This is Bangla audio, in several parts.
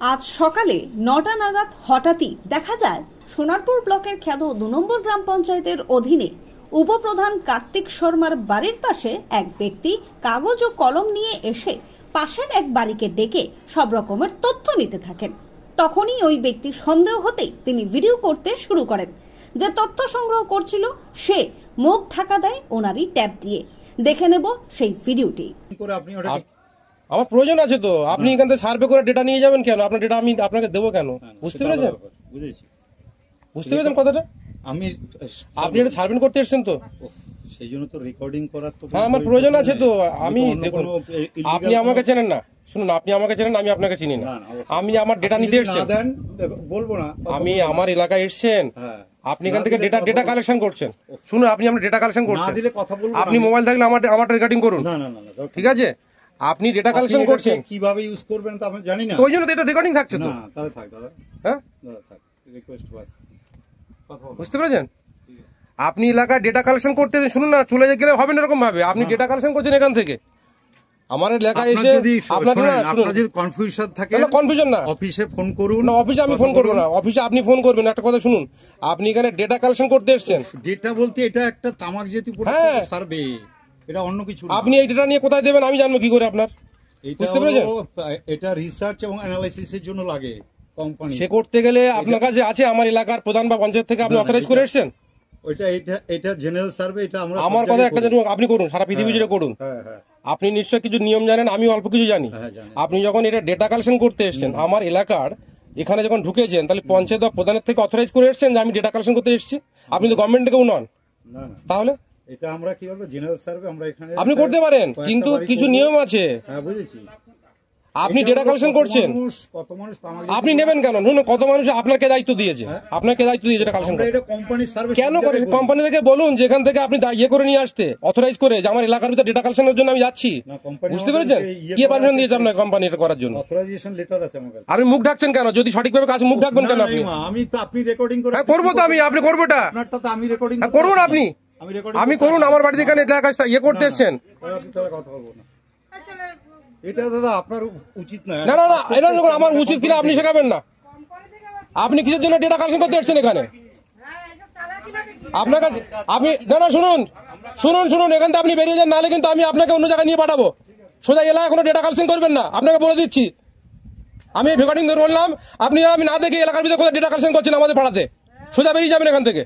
আজ সকালে ৯টা নাগাদ হঠাৎই দেখা যায় সোনারপুর ব্লকের খ্যাত ২ নম্বর গ্রাম পঞ্চায়েতের অধীনে উপপ্রধান কার্তিক শর্মার বাড়ির পাশে এক ব্যক্তি কাগজ ও কলম নিয়ে এসে পাশের এক বাড়িকে ডেকে সব রকমের তথ্য নিতে থাকেন। তখনই ওই ব্যক্তির সন্দেহ হতেই তিনি ভিডিও করতে শুরু করেন। যে তথ্য সংগ্রহ করছিল সে মুখ ঢাকা দেয় ওনারই ট্যাব দিয়ে। দেখে নেব সেই ভিডিওটি। আমার প্রয়োজন আছে তো, আপনি এখান থেকে সার্ভে করে ডেটা নিয়ে যাবেন কেন? আপনার ডেটা আমি আপনাকে দেবো কেন? বুঝতে পেরেছেন? বুঝতে পেরেছেন কথাটা? আপনি এটা সার্ভে করতে এসেছেন তো, সেই জন্য তো রেকর্ডিং করার তো আমার প্রয়োজন আছে তো। আমি দেখুন, আপনি আমাকে চেনেন না, শুনুন, আপনি আমাকে চেনেন, আমি আপনাকে চিনি না। আমি আমার ডেটা নিতে এসেছেন, বলবো না, আমি আমার এলাকায় এসেছেন, আপনি এখান থেকে ডেটা কালেকশন করছেন। শুনুন, আপনি আমার ডেটা কালেকশন করছেন, আপনি মোবাইল থাকলে আমার রেকর্ডিং করুন, ঠিক আছে? আপনি ডেটা কালেকশন করছেন, কিভাবে ইউজ করবেন তা আমি জানি না, ওই জন্য তো এটা রেকর্ডিং থাকছে তো। তাহলে থাক দাদা, হ্যাঁ দাদা থাক, রিকোয়েস্ট বাস, বুঝতে পেরেছেন? আপনি এলাকায় ডেটা কালেকশন করতে শুনুন না, চলে গেলে হবে না এরকম ভাবে। আপনি ডেটা কালেকশন করছেন এখান থেকে আমার এলাকায় এসে। আপনার যদি কনফিউশন থাকে, কনফিউশন না, অফিসে ফোন করুন। না, অফিসে আমি ফোন করবো না, অফিসে আপনি ফোন করবেন। একটা কথা শুনুন, আপনি এখানে ডেটা কালেকশন করতে এসেছেন। ডেটা বলতে এটা একটা তামাক জাতীয় সার্ভে, এটা অন্য কিছু না। আপনি এই ডেটা নিয়ে কোথায় দেবেন আমি জানবো কি করে আপনার? বুঝতে পেরেছেন? এটা রিসার্চ এবং অ্যানালাইসিসের জন্য লাগে কোম্পানি। সে করতে গেলে আপনার কাছে আছে আমার এলাকার প্রধান বা পঞ্চায়েত থেকে আপনি অথরাইজ করে এসেছেন? এটা জেনারেল সার্ভে, এটা আমরা আমার কথা একটা জানুন, আপনি করুন, সারা পৃথিবী জুড়ে করুন। আপনি নিশ্চয় কিছু নিয়ম জানেন, আমি অল্প কিছু জানি। আপনি যখন এটা ডেটা কালেকশন করতে এসেছেন আমার এলাকার এখানে যখন ঢুকেছেন, তাহলে পঞ্চায়েত বা প্রধানের থেকে অথরাইজ করে এসেছেন যে আমি ডেটা কালেকশন করতে এসেছি? আপনি তো গভর্নমেন্ট থেকে নন, তাহলে এটা আমরা কি বলবো, জেনারেল সার্ভে আমরা এখানে আপনি করতে পারেন, কিন্তু কিছু নিয়ম আছে। হ্যাঁ, বুঝেছি। আপনি ডেটা কালেকশন করছেন, আপনি নেবেন কেন? শুনুন, কত মানুষ আপনাকে দায়িত্ব দিয়েছে, আপনাকে দায়িত্ব দিয়েছে এটা কালেকশন করে। কেন করে কোম্পানি থেকে বলুন যেখান থেকে আপনি ইয়ে করে নিয়ে আসতে, অথরাইজ করে, যে আমার এলাকার ভিতরে ডেটা কালেকশনের জন্য আমি যাচ্ছি। বুঝতে পেরেছেন? কি পারমিশন দিয়েছে আপনার কোম্পানি এটা করার জন্য? অথরাইজেশন লেটার আছে আমার কাছে। আপনি মুখ ঢাকছেন কেন? যদি সঠিকভাবে কাজ, মুখ ঢাকবেন কেন আপনি? আমি তো আপনি রেকর্ডিং করে করবো তো, আপনি করবো এটা, আপনারটা তো আমি রেকর্ডিং করুন, আপনি করুন। আমার বাড়িতে এখানে এলাকায় ইয়ে করতে এসেছেন, কথা বলবো না, এটা দাদা আপনার উচিত না। না না না, এটা যখন আমার উচিত কিনা আপনি শেখাবেন না। আপনি কিসের জন্য ডেটা কালেকশন করতে এসেছেন এখানে? আপনার কাছে আপনি না না, শুনুন শুনুন শুনুন, এখান থেকে আপনি বেরিয়ে যান, নাহলে কিন্তু আমি আপনাকে অন্য জায়গায় নিয়ে পাঠাবো। সোজা এলাকায় কোনো ডেটা কালেকশন করবেন না, আপনাকে বলে দিচ্ছি। আমি রেকর্ডিং করে বললাম, আপনি আমি না দেখে এলাকার ভিতরে কোথায় ডেটা কালেকশন করছেন আমাদের পাড়াতে, সোজা বেরিয়ে যাবেন এখান থেকে।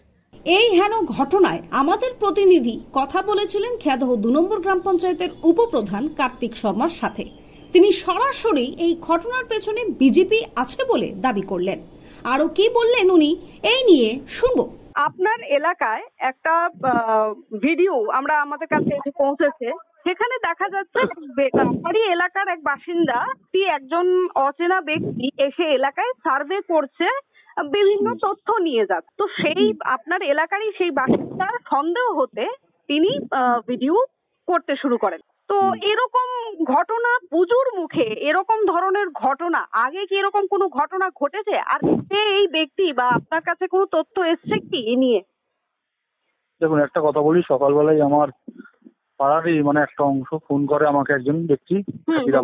এই হেন ঘটনায় আমাদের প্রতিনিধি কথা বলেছিলেন খ্যাত ২ নম্বর গ্রাম পঞ্চায়েতের উপপ্রধান কার্তিক শর্মার সাথে। তিনি সরাসরি এই ঘটনার পেছনে বিজেপি আছে বলে দাবি করলেন। আরো কি বললেন উনি এই নিয়ে শুনবো। আপনার এলাকায় একটা ভিডিও আমাদের কাছে এসে পৌঁছেছে, সেখানে দেখা যাচ্ছে আপনারই এলাকার এক বাসিন্দা, একজন অচেনা ব্যক্তি এসে এলাকায় সার্ভে করছে, বিভিন্ন তথ্য নিয়ে যাচ্ছে। তো সেই আপনার এলাকারই সেই বাসিন্দার সন্দেহ হতে তিনি ভিডিও করতে শুরু করেন। তো এরকম ঘটনা পুজোর মুখে, এরকম ধরনের ঘটনা আগে কি এরকম কোনো ঘটনা ঘটেছে? আর এই ব্যক্তি বা আপনার কাছে কোনো তথ্য এসছে কি এ নিয়ে? দেখুন, একটা কথা বলি, সকালবেলায় আমার পাড়ারই একটা অংশ ফোন করে আমাকে একজন ব্যক্তি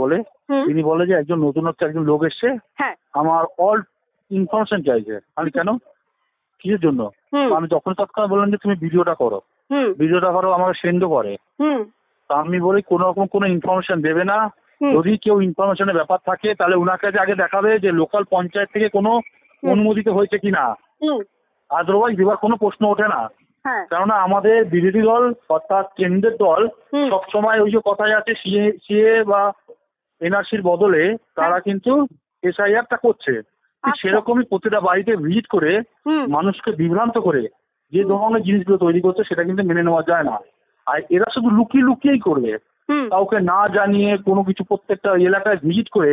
বলে, তিনি বলে যে একজন নতুনত্ব একজন লোক এসছে, আমার অল ইনফরমেশন চাইছে। আমি কেন, কিসের জন্য? আমি তখন তৎক্ষণাৎ বললাম যে তুমি ভিডিওটা করো, আমাকে সেন্ডও করে। তা আমি বলি কোনো রকম কোনো ইনফরমেশন দেবে না, যদি কেউ ইনফরমেশনের ব্যাপার থাকে তাহলে ওনার কাছে আগে দেখাবে যে লোকাল পঞ্চায়েত থেকে কোনো অনুমোদিত হয়েছে কিনা, আদারওয়াইজ দেওয়ার কোনো প্রশ্ন ওঠে না। কেননা আমাদের বিরোধী দল অর্থাৎ কেন্দ্রের দল সবসময় ওই যে কথায় আছে সিএ বা এনআরসির বদলে তারা কিন্তু এসআইআরটা করছে। সেরকমই প্রতিটা বাড়িতে ভিজিট করে মানুষকে বিভ্রান্ত করে যে ধরনের জিনিসগুলো তৈরি করছে সেটা কিন্তু মেনে নেওয়া যায় না। আর এরা শুধু লুকিয়ে লুকিয়েই করবে, কাউকে না জানিয়ে কোনো কিছু প্রত্যেকটা এলাকায় ভিজিট করে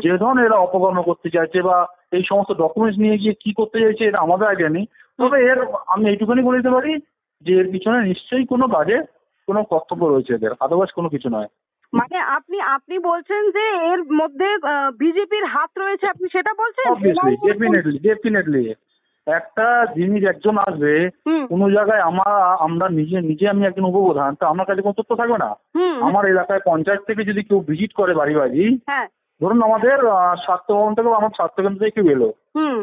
যে ধরনের এরা অপকর্ম করতে চাইছে বা এই সমস্ত ডকুমেন্টস নিয়ে গিয়ে কি করতে চাইছে এটা আমাদের আইডিয়া নেই। তবে আমি এইটুখানি বলে দিতে পারি যে এর পিছনে নিশ্চয়ই কোনো বাজে কোনো কর্তব্য রয়েছে এদের, আদারওয়াইজ কোনো কিছু নয়। মানে আপনি বলছেন যে এর মধ্যে বিজেপির হাত রয়েছে, আপনি সেটা বলছেন? ডেফিনেটলি একটা জিনিস একজন আসবে কোন জায়গায়, আমরা নিজে আমি একজন উপপ্রধান, তো আমার কাছে কোনো তথ্য থাকবে না? আমার এলাকায় পঞ্চায়েত থেকে যদি কেউ ভিজিট করে বাড়ি বাড়ি, ধরুন আমাদের স্বাস্থ্যভবন থেকে আমার স্বাস্থ্যকেন্দ্র থেকে কেউ এলো,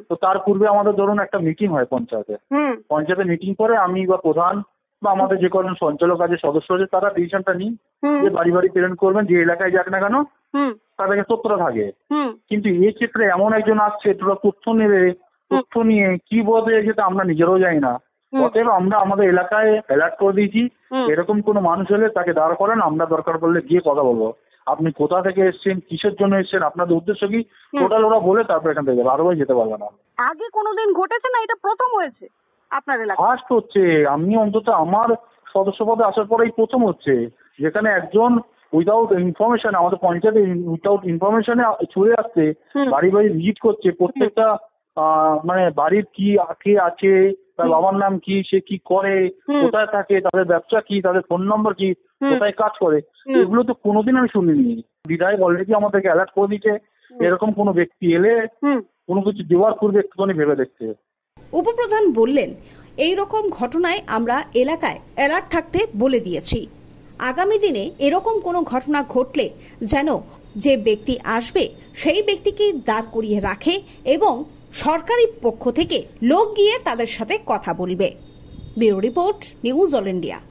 তো তার পূর্বে আমাদের ধরুন একটা মিটিং হয় পঞ্চায়েতে। পঞ্চায়েতে মিটিং করে আমি বা প্রধান বা আমাদের যে কজন সঞ্চালক আছে, সদস্য আছে, তারা ডিসিশনটা নিই যে বাড়ি বাড়ি প্রেরণ করবেন, যে এলাকায় যাক না কেন তাদেরকে তথ্যটা থাকে। কিন্তু এই ক্ষেত্রে এমন একজন আসছে, তোরা তথ্য নেবে, তথ্য নিয়ে কি বলে যেটা আমরা নিজেরাও জানি না। অতএব আমরা আমাদের এলাকায় অ্যালার্ট করে দিয়েছি, এরকম কোনো মানুষ হলে তাকে দাঁড় করেন, আমরা দরকার পড়লে গিয়ে কথা বলবো। আপনি কোথা থেকে এসেছেন, কিসের জন্য এসেছেন, আপনাদের উদ্দেশ্য কি, টোটাল ওরা বলে তারপর এখান থেকে যাবে, আরো যেতে পারবে না। আগে কোনোদিন ঘটেছে না, এটা প্রথম হয়েছে আপনার এলাকায়? ফার্স্ট হচ্ছে। আমি অন্তত আমার সদস্য পদে আসার পরেই প্রথম হচ্ছে, যেখানে একজন উইদাউট ইনফরমেশন, আমাদের পঞ্চায়েতে উইদাউট ইনফরমেশনে ছুড়ে আসছে, বাড়ি বাড়ি ভিজিট করছে, প্রত্যেকটা মানে বাড়ির কি কে আছে, তার বাবার নাম কি, সে কি করে, কোথায় থাকে, তাদের ব্যবসা কি, তাদের ফোন নম্বর কি, কোথায় কাজ করে, এগুলো তো কোনোদিন আমি শুনিনি। বিধায়ক অলরেডি আমাদেরকে অ্যালার্ট করে দিচ্ছে, এরকম কোনো ব্যক্তি এলে কোনো কিছু দেওয়ার পূর্বে একটুখানি ভেবে দেখতে। উপপ্রধান বললেন, এই রকম ঘটনায় আমরা এলাকায় অ্যালার্ট থাকতে বলে দিয়েছি। আগামী দিনে এরকম কোনো ঘটনা ঘটলে যেন যে ব্যক্তি আসবে সেই ব্যক্তিকে দাঁড় করিয়ে রাখে এবং সরকারি পক্ষ থেকে লোক গিয়ে তাদের সাথে কথা বলবে। Bureau report, news all India.